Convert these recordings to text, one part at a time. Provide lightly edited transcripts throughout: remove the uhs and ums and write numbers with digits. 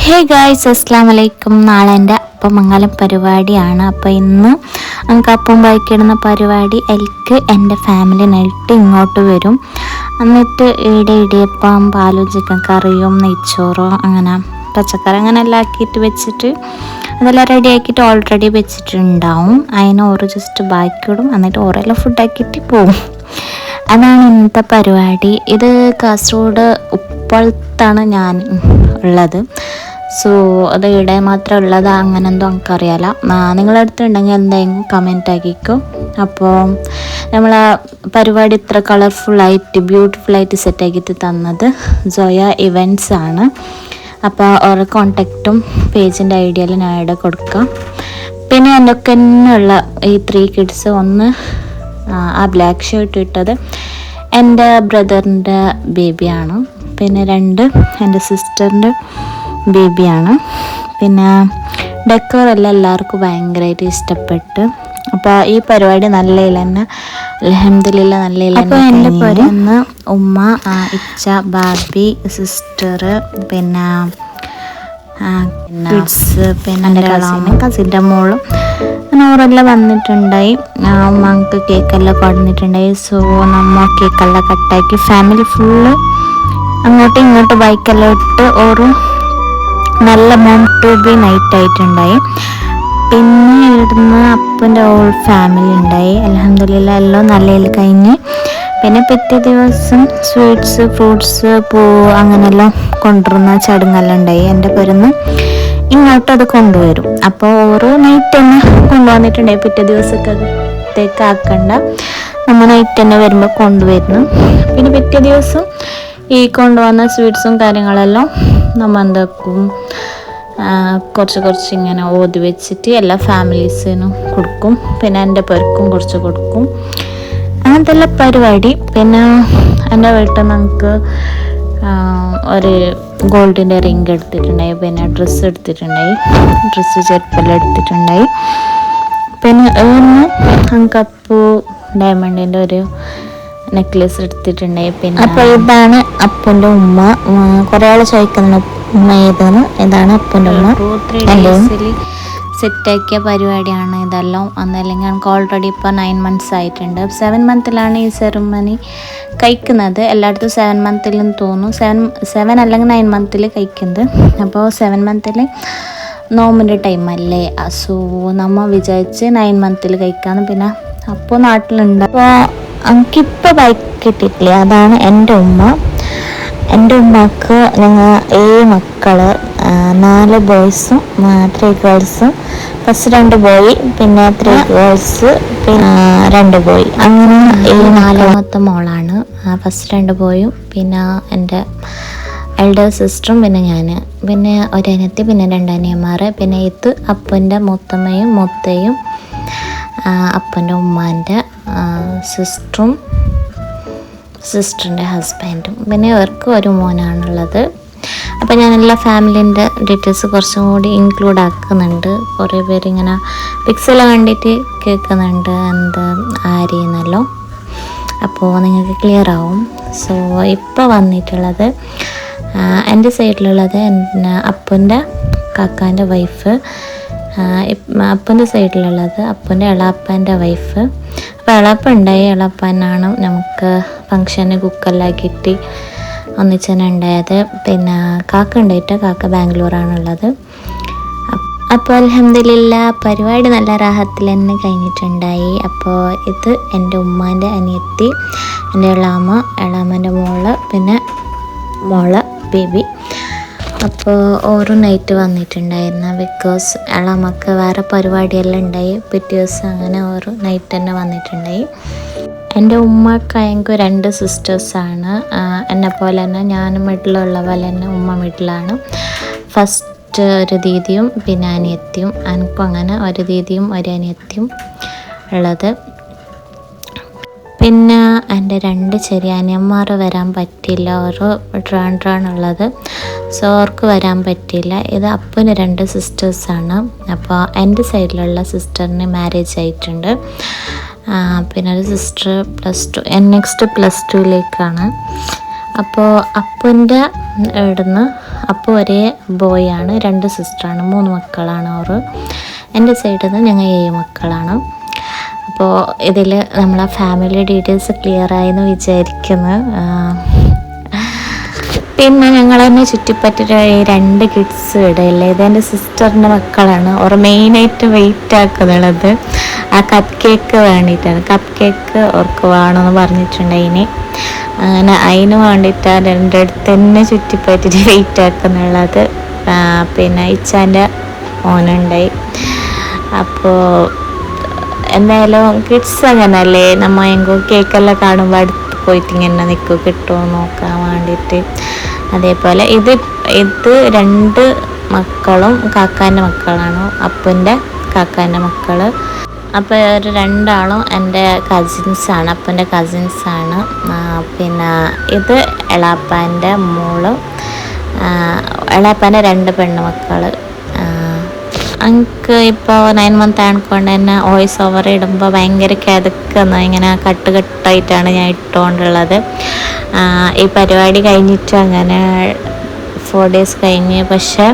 Hey guys, അസ്സലാമു അലൈക്കും. നാളെ എൻ്റെ അപ്പമംഗലം പരിപാടിയാണ്. അപ്പോൾ ഇന്ന് നമുക്ക് അപ്പം വായിക്കിടുന്ന പരിപാടി എനിക്ക് എൻ്റെ ഫാമിലിനായിട്ട് ഇങ്ങോട്ട് വരും. എന്നിട്ട് ഇവിടെ ഇടിയപ്പം, പാലും ചിക്കൻ കറിയും നെയ്ച്ചോറും അങ്ങനെ പച്ചക്കറി അങ്ങനെ എല്ലാം ആക്കിയിട്ട് വെച്ചിട്ട് അതെല്ലാം റെഡി ആക്കിയിട്ട് ഓൾറെഡി വെച്ചിട്ടുണ്ടാവും. അതിന് ഓരോ ജസ്റ്റ് ബാക്കിയിടും, എന്നിട്ട് ഓരോല്ലാം ഫുഡാക്കിയിട്ട് പോവും. അതാണ് ഇന്നത്തെ പരിപാടി. ഇത് കാസർഗോഡ് ഉപ്പളത്താണ് ഞാൻ ഉള്ളത്. സോ അത് ഇവിടെ മാത്രം ഉള്ളത് അങ്ങനെ എന്തോ എനിക്കറിയാല. നിങ്ങളുടെ അടുത്തുണ്ടെങ്കിൽ എന്തെങ്കിലും കമൻറ്റ് ആക്കിക്കോ. അപ്പോൾ നമ്മൾ പരിപാടി ഇത്ര കളർഫുള്ളായിട്ട് ബ്യൂട്ടിഫുള്ളായിട്ട് സെറ്റാക്കിയിട്ട് തന്നത് ജോയ ഇവൻറ്റ്സ് ആണ്. അപ്പോൾ അവരുടെ കോണ്ടാക്റ്റും പേജിൻ്റെ ഐഡിയയിൽ ഞാൻ ഇവിടെ കൊടുക്കാം. പിന്നെ എൻ്റെ ഒക്കെ തന്നെയുള്ള ഈ 3 കിഡ്സ്, ഒന്ന് ആ ബ്ലാക്ക് ഷർട്ട് ഇട്ടത് എൻ്റെ ബ്രദറിൻ്റെ ബേബിയാണ്. പിന്നെ 2 എൻ്റെ സിസ്റ്ററിൻ്റെ ബേബിയാണ്. പിന്നെ ഡെക്കോറെല്ലാം എല്ലാവർക്കും ഭയങ്കരമായിട്ട് ഇഷ്ടപ്പെട്ട്. അപ്പോൾ ഈ പരിപാടി നല്ലതിൽ തന്നെ അൽഹംദുലില്ലാ നല്ലതിൽ. അപ്പോൾ എൻ്റെ പേരെന്ന് ഉമ്മ, ഇച്ച, ബാബി, സിസ്റ്റർ, പിന്നെ കിഡ്സ്, പിന്നെ എൻ്റെ കസിൻ്റെ മോളും അവരെല്ലാം വന്നിട്ടുണ്ടായി. ഉമ്മക്ക് കേക്കെല്ലാം കൊടുത്തിട്ടുണ്ടായി. സോ നമ്മ കേക്കെല്ലാം കട്ടാക്കി ഫാമിലി ഫുള്ള് അങ്ങോട്ടും ഇങ്ങോട്ടും ബൈക്കെല്ലാം ഇട്ട് ഒരു നല്ല മോം ടു ബി നൈറ്റ് ആയിട്ടുണ്ടായി. പിന്നെ ഇവിടുന്ന് അപ്പൻ്റെ ഓൾ ഫാമിലി ഉണ്ടായി. അൽഹംദുലില്ലാ എല്ലാം നല്ലതിൽ കഴിഞ്ഞ്. പിന്നെ പിറ്റേ ദിവസം സ്വീറ്റ്സ്, ഫ്രൂട്ട്സ്, പൂ അങ്ങനെല്ലാം കൊണ്ടുവരുന്ന ചടങ്ങെല്ലാം ഉണ്ടായി. എൻ്റെ പേരുന്ന് ഇങ്ങോട്ട് അത് കൊണ്ടുവരും. അപ്പോൾ ഓരോ നൈറ്റ് തന്നെ കൊണ്ടുവന്നിട്ടുണ്ടായി. പിറ്റേ ദിവസത്തേക്ക് ആക്കണ്ട, നമ്മൾ നൈറ്റ് തന്നെ വരുമ്പോൾ കൊണ്ടുവരുന്നു. പിന്നെ പിറ്റേ ദിവസം ഈ കൊണ്ടുവന്ന സ്വീറ്റ്സും കാര്യങ്ങളെല്ലാം നമ്മൾ എന്താക്കും, കുറച്ച് ഇങ്ങനെ ഓതി വെച്ചിട്ട് എല്ലാ ഫാമിലീസിനും കൊടുക്കും. പിന്നെ എൻ്റെ പേർക്കും കുറച്ച് കൊടുക്കും. അങ്ങനത്തെ എല്ലാ പരിപാടി. പിന്നെ എൻ്റെ വീട്ടിൽ നമുക്ക് ഒരു ഗോൾഡിൻ്റെ റിങ് എടുത്തിട്ടുണ്ടായി. പിന്നെ ഡ്രസ്സ് എടുത്തിട്ടുണ്ടായി, ചെരുപ്പെല്ലാം എടുത്തിട്ടുണ്ടായി. പിന്നെ നമുക്ക് അപ്പു ഡയമണ്ടിൻ്റെ ഒരു നെക്ലേസ് എടുത്തിട്ടുണ്ടായി. പിന്നെ അപ്പോൾ ഇതാണ് അപ്പൻ്റെ ഉമ്മ. കുറേ ആൾ ചോദിക്കുന്നുണ്ട് ഉമ്മ ഏതാണ്. ഇതാണ് അപ്പൻ്റെ ഉമ്മ. 2-3 ഡേയ്സിൽ സെറ്റാക്കിയ പരിപാടിയാണ് ഇതെല്ലാം. അന്നല്ലെങ്കിൽ എനിക്ക് ഓൾറെഡി ഇപ്പോൾ 9 months ആയിട്ടുണ്ട്. 7 monthലാണ് ഈ സെറിമണി കഴിക്കുന്നത്. എല്ലായിടത്തും 7 monthലെന്ന് തോന്നുന്നു. 7 അല്ലെങ്കിൽ 9 monthൽ കഴിക്കുന്നത്. അപ്പോൾ 7 monthൽ നോമ്പിൻ്റെ ടൈമല്ലേ. സോ നമ്മൾ വിചാരിച്ച് 9 monthൽ കഴിക്കാമെന്ന്. പിന്നെ അപ്പോൾ നാട്ടിലുണ്ട്. അപ്പോൾ എനിക്കിപ്പോൾ ബൈക്ക് കിട്ടിയിട്ടില്ല. അതാണ് എൻ്റെ ഉമ്മ. എൻ്റെ ഉമ്മക്ക് ഞങ്ങൾ 7 മക്കൾ, 4 ബോയ്സും 3 ഗേൾസും. ഫസ്റ്റ് 2 ബോയ്, പിന്നെ 3 ഗേൾസ്, പിന്നെ 2 ബോയ്. അങ്ങനെ 4ാമത്തെ മോളാണ്. ഫസ്റ്റ് 2 ബോയും, പിന്നെ എൻ്റെ എൽഡർ സിസ്റ്ററും, പിന്നെ ഞാൻ, പിന്നെ ഒരനിയത്തി, പിന്നെ 2 അനിയന്മാർ. പിന്നെ ഇത് അപ്പൻ്റെ മൂത്തമ്മയും മൂത്തയും, അപ്പൻ്റെ ഉമ്മാൻ്റെ സിസ്റ്ററും സിസ്റ്ററിൻ്റെ ഹസ്ബൻഡും. പിന്നെ അവർക്ക് ഒരു മോനാണുള്ളത്. അപ്പോൾ ഞാൻ എല്ലാ ഫാമിലീൻ്റെ ഡീറ്റെയിൽസ് കുറച്ചും കൂടി ഇൻക്ലൂഡ് ആക്കുന്നുണ്ട്. കുറേ പേര് ഇങ്ങനെ പിക്സെല്ലാം കണ്ടിട്ട് കേൾക്കുന്നുണ്ട് എന്ത് ആരെയെന്നല്ലോ. അപ്പോൾ നിങ്ങൾക്ക് ക്ലിയർ ആവും. സോ ഇപ്പോൾ വന്നിട്ടുള്ളത് എൻ്റെ സൈഡിലുള്ളത് എൻ്റെ അപ്പൻ്റെ കാക്കാൻ്റെ വൈഫ്, അപ്പൻ്റെ സൈഡിലുള്ളത് അപ്പൻ്റെ എളാപ്പൻ്റെ വൈഫ്. അപ്പോൾ എളാപ്പ ഉണ്ടായി. എളാപ്പനാണ് നമുക്ക് ഫങ്ഷന് കുക്കെല്ലാം കിട്ടി ഒന്നിച്ചനെ ഉണ്ടായത്. പിന്നെ കാക്ക ഉണ്ടായിട്ട് കാക്ക ബാംഗ്ലൂരാണുള്ളത്. അപ്പോൾ അൽഹംദുലില്ലാ പരിപാടി നല്ല റാഹത്തിൽ തന്നെ കഴിഞ്ഞിട്ടുണ്ടായി. അപ്പോൾ ഇത് എൻ്റെ ഉമ്മാൻ്റെ അനിയത്തി, എൻ്റെ എളാമൻ്റെ മോള്, പിന്നെ മോള് ബേബി. അപ്പോൾ ഓരോ നൈറ്റ് വന്നിട്ടുണ്ടായിരുന്നു. ബിക്കോസ് എളാമക്ക് വേറെ പരിപാടിയെല്ലാം ഉണ്ടായി. പിറ്റേ ദിവസം അങ്ങനെ ഓരോ നൈറ്റ് തന്നെ വന്നിട്ടുണ്ടായി. എൻ്റെ ഉമ്മക്ക് എനിക്ക് 2 സിസ്റ്റേഴ്സാണ്. എന്നെ പോലെ തന്നെ ഞാനും മിഡിലുള്ള പോലെ തന്നെ ഉമ്മ മിഡിലാണ്. ഫസ്റ്റ് ഒരു ദീദിയും പിന്നെ അനിയത്തിയും. എനിക്കും അങ്ങനെ ഒരു ദീദിയും ഒരു അനിയത്തിയും ഉള്ളത്. പിന്നെ എൻ്റെ 2 ചെറിയ അനിയന്മാർ വരാൻ പറ്റില്ല. ഒരു ട്രാണുള്ളത്. സോ അവർക്ക് വരാൻ പറ്റില്ല. ഇത് അപ്പന് 2 സിസ്റ്റേഴ്സാണ്. അപ്പോൾ എൻ്റെ സൈഡിലുള്ള സിസ്റ്ററിന് മാരേജ് ആയിട്ടുണ്ട്. പിന്നെ ഒരു സിസ്റ്റർ +2, നെക്സ്റ്റ് +2യിലേക്കാണ്. അപ്പോൾ അപ്പൻ്റെ ഇവിടുന്ന് അപ്പോൾ ഒരേ ബോയാണ്, 2 സിസ്റ്ററാണ്, 3 മക്കളാണ് അവർ. എൻ്റെ സൈഡിൽ നിന്ന് ഞങ്ങൾ 7 മക്കളാണ്. അപ്പോൾ ഇതിൽ നമ്മളെ ഫാമിലി ഡീറ്റെയിൽസ് ക്ലിയർ ആയെന്ന് വിചാരിക്കുന്നു. പിന്നെ ഞങ്ങൾ തന്നെ ചുറ്റിപ്പറ്റിയ 2 കിഡ്സ് ഇടയില്ലേ, ഇതെൻ്റെ സിസ്റ്ററിൻ്റെ മക്കളാണ്. അവർ മെയിനായിട്ട് വെയിറ്റ് ആക്കുന്നുള്ളത് ആ കപ്പ് കേക്ക് വേണ്ടിയിട്ടാണ്. കപ്പ് കേക്ക് അവർക്ക് വേണമെന്ന് പറഞ്ഞിട്ടുണ്ടായിന്. അങ്ങനെ അതിന് വേണ്ടിയിട്ടാണ് എൻ്റെ അടുത്ത് തന്നെ ചുറ്റിപ്പറ്റിട്ട് വെയിറ്റ് ആക്കുന്നുള്ളത്. പിന്നെ ഇച്ചാൻ്റെ മോനുണ്ടായി. അപ്പോൾ എന്തായാലും കിഡ്സ് അങ്ങനല്ലേ, നമ്മൾ എങ്കോ കേക്കെല്ലാം കാണുമ്പോൾ അടുത്ത് പോയിട്ട് ഇങ്ങനെ നിൽക്കും, കിട്ടുമോ നോക്കാൻ വേണ്ടിയിട്ട്. അതേപോലെ ഇത് 2 മക്കളും കാക്കാൻ്റെ മക്കളാണ്, അപ്പൻ്റെ കാക്കാൻ്റെ മക്കൾ. അപ്പോൾ ഒരു 2 ആളും എൻ്റെ കസിൻസാണ്, അപ്പൻ്റെ കസിൻസാണ്. പിന്നെ ഇത് എളാപ്പാൻ്റെ മോള്, എളാപ്പാൻ്റെ 2 പെണ്ണുമക്കൾ. എനിക്ക് ഇപ്പോൾ 9 മന്ത് ആയതുകൊണ്ട് തന്നെ വോയിസ് ഓവർ ഇടുമ്പോൾ ഭയങ്കര കിതക്കുന്നു, ഇങ്ങനെ കട്ടായിട്ടാണ് ഞാൻ ഇട്ടുകൊണ്ടുള്ളത്. ഈ പരിപാടി കഴിഞ്ഞിട്ട് അങ്ങനെ 4 ഡേയ്സ് കഴിഞ്ഞ്, പക്ഷേ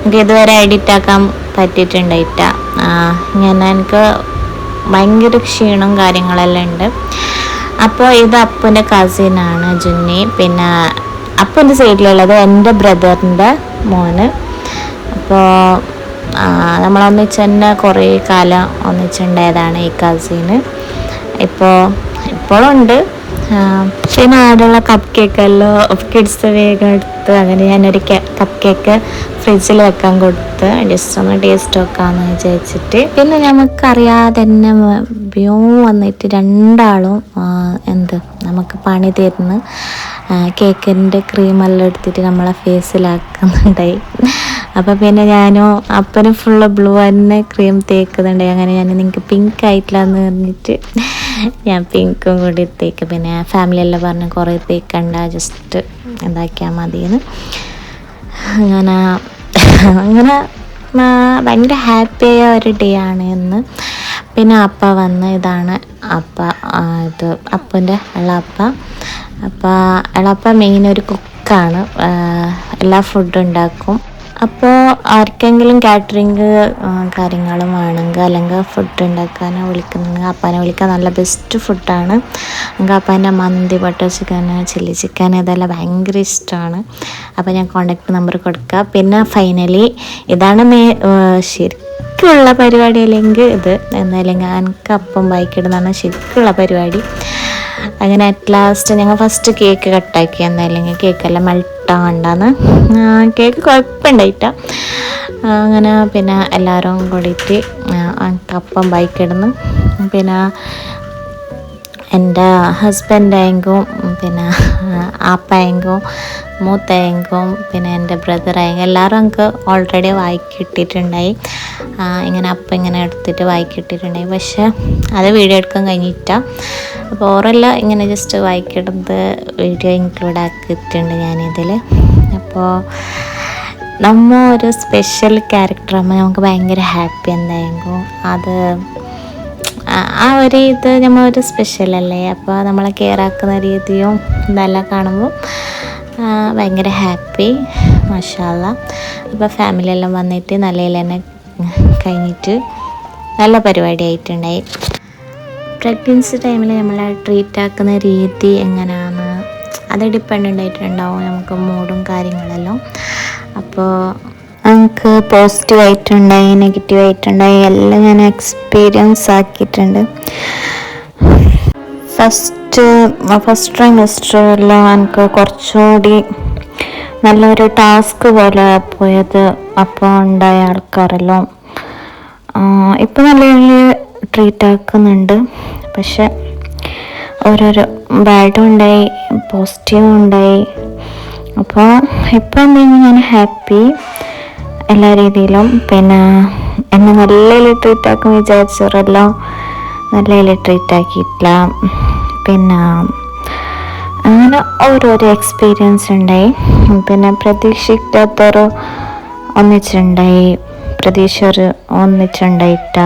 എനിക്ക് ഇതുവരെ എഡിറ്റ് ആക്കാൻ പറ്റിയിട്ടുണ്ടായിട്ട. എനിക്ക് ഭയങ്കര ക്ഷീണവും കാര്യങ്ങളെല്ലാം ഉണ്ട്. അപ്പോൾ ഇത് അപ്പൻ്റെ കസിനാണ് ജുന്നി. പിന്നെ അപ്പൻ്റെ സൈഡിലുള്ളത് എൻ്റെ ബ്രദറിൻ്റെ മോന്. അപ്പോൾ നമ്മളൊന്നിച്ച് തന്നെ കുറേ കാലം ഒന്നിച്ചുണ്ടായതാണ് ഈ കസിന്. ഇപ്പോഴും ഉണ്ട്. പിന്നെ ആടുള്ള കപ്പ് കേക്കെല്ലാം കിഡ്സ് വേഗം എടുത്ത് അങ്ങനെ ഞാനൊരു കപ്പ് കേക്ക് ഫ്രിഡ്ജിൽ വെക്കാൻ കൊടുത്ത് ജസ്റ്റ് ഒന്ന് ടേസ്റ്റ് വെക്കാമെന്ന് വിചാരിച്ചിട്ട്. പിന്നെ നമുക്കറിയാതെ തന്നെ വ്യൂ വന്നിട്ട് 2 ആളും നമുക്ക് പണി തരുന്നു. കേക്കിൻ്റെ ക്രീമെല്ലാം എടുത്തിട്ട് നമ്മളെ ഫേസിലാക്കുന്നുണ്ടായി. അപ്പോൾ പിന്നെ ഞാനും അപ്പനും ഫുള്ള് ബ്ലൂ തന്നെ ക്രീം തേക്കുന്നുണ്ടായി. അങ്ങനെ ഞാൻ നിങ്ങൾക്ക് പിങ്ക് ആയിട്ടില്ലാന്ന് പറഞ്ഞിട്ട് ഞാൻ പിങ്കും കൂടി തേക്ക്. പിന്നെ ഫാമിലിയെല്ലാം പറഞ്ഞ് കുറേ തേക്കണ്ട, ജസ്റ്റ് എന്താക്കിയാൽ മതിയെന്ന്. അങ്ങനെ ഭയങ്കര ഹാപ്പിയായ ഒരു ഡേ ആണ് ഇന്ന്. പിന്നെ അപ്പ വന്ന്, ഇതാണ് അപ്പ, ഇത് അപ്പൻ്റെ എളാപ്പ. അപ്പോൾ എളാപ്പ മെയിൻ ഒരു കുക്കാണ്, എല്ലാ ഫുഡും ഉണ്ടാക്കും. അപ്പോൾ ആർക്കെങ്കിലും കാറ്ററിങ് കാര്യങ്ങളും വേണമെങ്കിൽ അല്ലെങ്കിൽ ഫുഡ് ഉണ്ടാക്കാനോ വിളിക്കുന്നെങ്കിൽ അപ്പാനെ വിളിക്കാൻ നല്ല ബെസ്റ്റ് ഫുഡാണ്. എനിക്ക് അപ്പാൻ്റെ മന്തി, ബട്ടർ ചിക്കൻ, ചില്ലി ചിക്കൻ ഇതെല്ലാം ഭയങ്കര ഇഷ്ടമാണ്. അപ്പോൾ ഞാൻ കോൺടാക്ട് നമ്പർ കൊടുക്കുക. പിന്നെ ഫൈനലി ഇതാണ് ശരിക്കുള്ള പരിപാടി, അല്ലെങ്കിൽ ഇത് എന്നല്ലെങ്കിൽ എനിക്ക് അപ്പം ബൈക്കിടുന്നതാണ് ശരിക്കുള്ള പരിപാടി. അങ്ങനെ അറ്റ് ലാസ്റ്റ് ഞങ്ങൾ ഫസ്റ്റ് കേക്ക് കട്ടാക്കി. എന്നല്ലെങ്കിൽ കേക്കെല്ലാം മെൽട്ടാണ്ടാന്ന്. കേക്ക് കുഴപ്പമുണ്ടായിട്ട. അങ്ങനെ പിന്നെ എല്ലാവരും കൂടിയിട്ട് അപ്പം ബൈക്കിടുന്നു. പിന്നെ എൻ്റെ ഹസ്ബൻഡായെങ്കും പിന്നെ ആപ്പായെങ്കും മൂത്തയെങ്കും പിന്നെ എൻ്റെ ബ്രദറായെങ്കും എല്ലാവരും എനിക്ക് ഓൾറെഡി വായിക്കിട്ടിട്ടുണ്ടായി. ഇങ്ങനെ അപ്പം ഇങ്ങനെ എടുത്തിട്ട് വായിക്കിട്ടിട്ടുണ്ടായി. പക്ഷേ അത് വീഡിയോ എടുക്കാൻ കഴിഞ്ഞിട്ടാണ്. അപ്പോൾ ഓരെല്ലാം ഇങ്ങനെ ജസ്റ്റ് വായിക്കിടുന്നത് വീഡിയോ ഇൻക്ലൂഡ് ആക്കിയിട്ടുണ്ട് ഞാനിതിൽ. അപ്പോൾ നമ്മൾ ഒരു സ്പെഷ്യൽ ക്യാരക്ടറാകുമ്പോൾ നമുക്ക് ഭയങ്കര ഹാപ്പി എന്തായെങ്കും. അത് ആ ഒരു ഇത് നമ്മളൊരു സ്പെഷ്യലല്ലേ. അപ്പോൾ നമ്മളെ കെയർ ആക്കുന്ന രീതിയും ഇതെല്ലാം കാണുമ്പോൾ ഭയങ്കര ഹാപ്പി, മാഷാ അല്ലാഹ്. അപ്പോൾ ഫാമിലിയെല്ലാം വന്നിട്ട് നല്ലതിൽ തന്നെ കഴിഞ്ഞിട്ട് നല്ല പരിപാടി ആയിട്ടുണ്ടായി. പ്രഗ്നൻസി ടൈമിൽ നമ്മളെ ട്രീറ്റ് ആക്കുന്ന രീതി എങ്ങനെയാണ് അത് ഡിപ്പെൻഡ് ആയിട്ടുണ്ടാവും നമുക്ക് മൂഡും കാര്യങ്ങളെല്ലാം. അപ്പോൾ എനിക്ക് പോസിറ്റീവായിട്ടുണ്ടായി, നെഗറ്റീവായിട്ടുണ്ടായി, എല്ലാം ഞാൻ എക്സ്പീരിയൻസ് ആക്കിയിട്ടുണ്ട്. ഫസ്റ്റ് ട്രൈമസ്റ്ററെല്ലാം എനിക്ക് കുറച്ചുകൂടി നല്ലൊരു ടാസ്ക് പോലെ പോയത്. അപ്പോൾ ഉണ്ടായ ആൾക്കാരെല്ലാം ഇപ്പം നല്ല ട്രീറ്റ് ആക്കുന്നുണ്ട്. പക്ഷെ ഓരോരോ ബാഡും ഉണ്ടായി, പോസിറ്റീവും ഉണ്ടായി. അപ്പോൾ ഇപ്പം എന്തെങ്കിലും ഞാൻ ഹാപ്പി എല്ലാ രീതിയിലും. പിന്നെ എന്നെ നല്ല ട്രീറ്റ് ആക്കും വിചാരിച്ചവരെല്ലാം നല്ല ട്രീറ്റ് ആക്കിയിട്ടില്ല. പിന്നെ അങ്ങനെ ഓരോരോ എക്സ്പീരിയൻസ് ഉണ്ടായി. പിന്നെ പ്രതീക്ഷിക്കാത്തൊരു ഒന്നിച്ചുണ്ടായി, പ്രതീക്ഷ ഒന്നിച്ചുണ്ടായിട്ട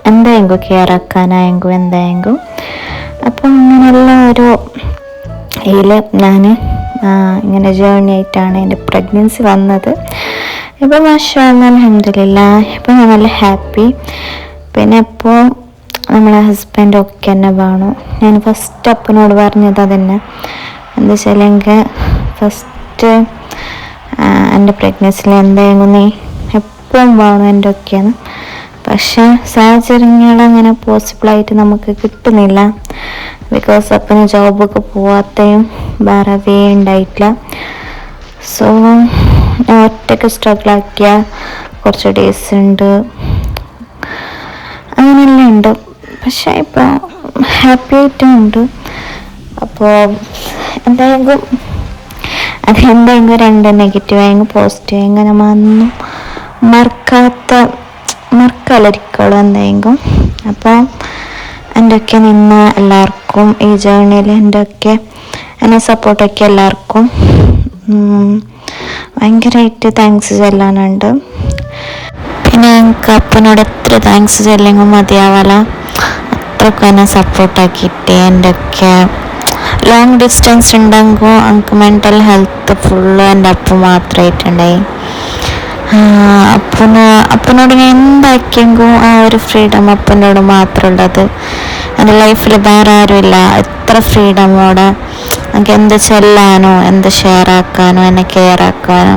എന്തായെങ്കും കെയർ ആക്കാനായെങ്കും എന്തായെങ്കും. അപ്പം അങ്ങനെയുള്ള ഒരു ഇതിൽ ഞാൻ ഇങ്ങനെ ജേർണി ആയിട്ടാണ് എൻ്റെ പ്രഗ്നൻസി വന്നത്. ഇപ്പോൾ മാഷാ അല്ലാഹ് അൽഹംദുലില്ലാഹ് ഇപ്പോൾ ഞാൻ നല്ല ഹാപ്പി. പിന്നെ ഇപ്പോൾ നമ്മളെ ഹസ്ബൻഡൊക്കെ എന്നെ വേണു. ഞാൻ ഫസ്റ്റ് അപ്പനോട് പറഞ്ഞത് അതന്നെ, എന്താ വെച്ചാൽ എനിക്ക് ഫസ്റ്റ് എൻ്റെ പ്രഗ്നൻസിയിൽ എന്തെങ്കിലും നീ എപ്പോഴും വേണം എൻ്റെ ഒക്കെയാണ്. പക്ഷേ സാഹചര്യങ്ങൾ അങ്ങനെ പോസിബിളായിട്ട് നമുക്ക് കിട്ടുന്നില്ല. ബിക്കോസ് അപ്പന് ജോബൊക്കെ പോവാത്തയും വേറെ വേ ഉണ്ടായിട്ടില്ല. സോ ഞാൻ ഒറ്റയ്ക്ക് സ്ട്രഗിളാക്കിയ കുറച്ച് ഡേയ്സ് ഉണ്ട്, അങ്ങനെയെല്ലാം ഉണ്ട്. പക്ഷേ ഇപ്പോൾ ഹാപ്പി ആയിട്ടും ഉണ്ട്. അപ്പോൾ എന്തായെങ്കിലും അതെന്തെങ്കിലും രണ്ട് നെഗറ്റീവ് ആയെങ്കിൽ പോസിറ്റീവ് ഇങ്ങനെ മറക്കാലൊരിക്കലും എന്തെങ്കിലും. അപ്പോൾ എൻ്റെ ഒക്കെ നിന്ന എല്ലാവർക്കും ഈ ജേർണിയിൽ എന്നെ സപ്പോർട്ടൊക്കെ എല്ലാവർക്കും ഭയങ്കരമായിട്ട് താങ്ക്സ് ചെല്ലാനുണ്ട്. പിന്നെ എനിക്ക് അപ്പനോട് എത്ര താങ്ക്സ് ചെല്ലെങ്കിൽ മതിയാവല, അത്രക്കും എന്നെ സപ്പോർട്ടാക്കിയിട്ട്. എൻ്റെ ഒക്കെ ലോങ് ഡിസ്റ്റൻസ് ഉണ്ടെങ്കിൽ എനിക്ക് മെൻ്റൽ ഹെൽത്ത് ഫുള്ള് എൻ്റെ അപ്പം മാത്രമായിട്ടുണ്ടായി. അപ്പനോട് ഞാൻ എന്താക്കിയെങ്കിലും ആ ഒരു ഫ്രീഡം അപ്പനോട് മാത്രമുള്ളത്. എൻ്റെ ലൈഫിൽ വേറെ ആരുമില്ല എത്ര ഫ്രീഡമോടെ എനിക്ക് എന്ത് ചെല്ലാനോ എന്ത് ഷെയർ ആക്കാനോ എന്നെ കെയർ ആക്കാനോ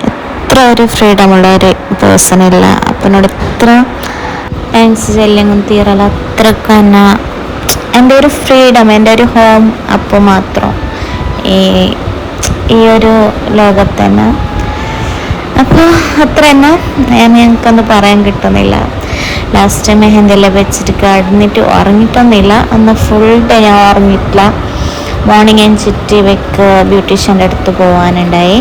എത്ര ഒരു ഫ്രീഡമുള്ള ഒരു പേഴ്സൺ ഇല്ല. അപ്പനോട് എത്ര താങ്ക്സ് ചെല്ലെങ്കിലും തീരല്ല, അത്രക്കും തന്നെ എൻ്റെ ഒരു ഫ്രീഡം, എൻ്റെ ഒരു ഹോം അപ്പം മാത്രം ഈ ഒരു ലോകത്ത് തന്നെ. അപ്പോൾ അത്ര തന്നെ ഞങ്ങൾക്കൊന്നും പറയാൻ കിട്ടുന്നില്ല. ലാസ്റ്റ് മെഹന്തിയെല്ലാം വെച്ചിട്ട് കിടന്നിട്ട് ഉറങ്ങിയിട്ടൊന്നുമില്ല. അന്ന് ഫുൾ ഡേ ഞാൻ ഉറങ്ങിയിട്ടില്ല. മോർണിംഗ് എഞ്ചിട്ട് ബ്യൂട്ടീഷ്യൻ്റെ അടുത്ത് പോകാനുണ്ടായി.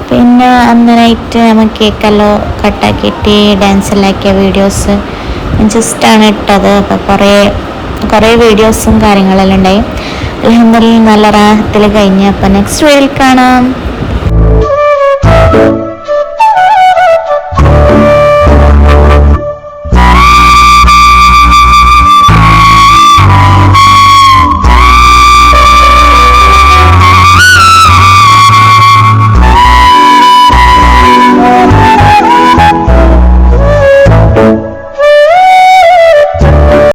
പിന്നെ അന്ന് നൈറ്റ് നമ്മൾ കേക്കെല്ലാം കട്ടാക്കിയിട്ട് ഡാൻസെല്ലാം ആക്കിയ വീഡിയോസ് ജസ്റ്റാണ് ഇട്ടത്. അപ്പോൾ കുറേ വീഡിയോസും കാര്യങ്ങളെല്ലാം ഉണ്ടായി. അൽഹംദുലില്ലാഹ് നല്ല റാഹത്തിൽ കഴിഞ്ഞ്. അപ്പോൾ നെക്സ്റ്റ് വീഡിയോയിൽ കാണാം.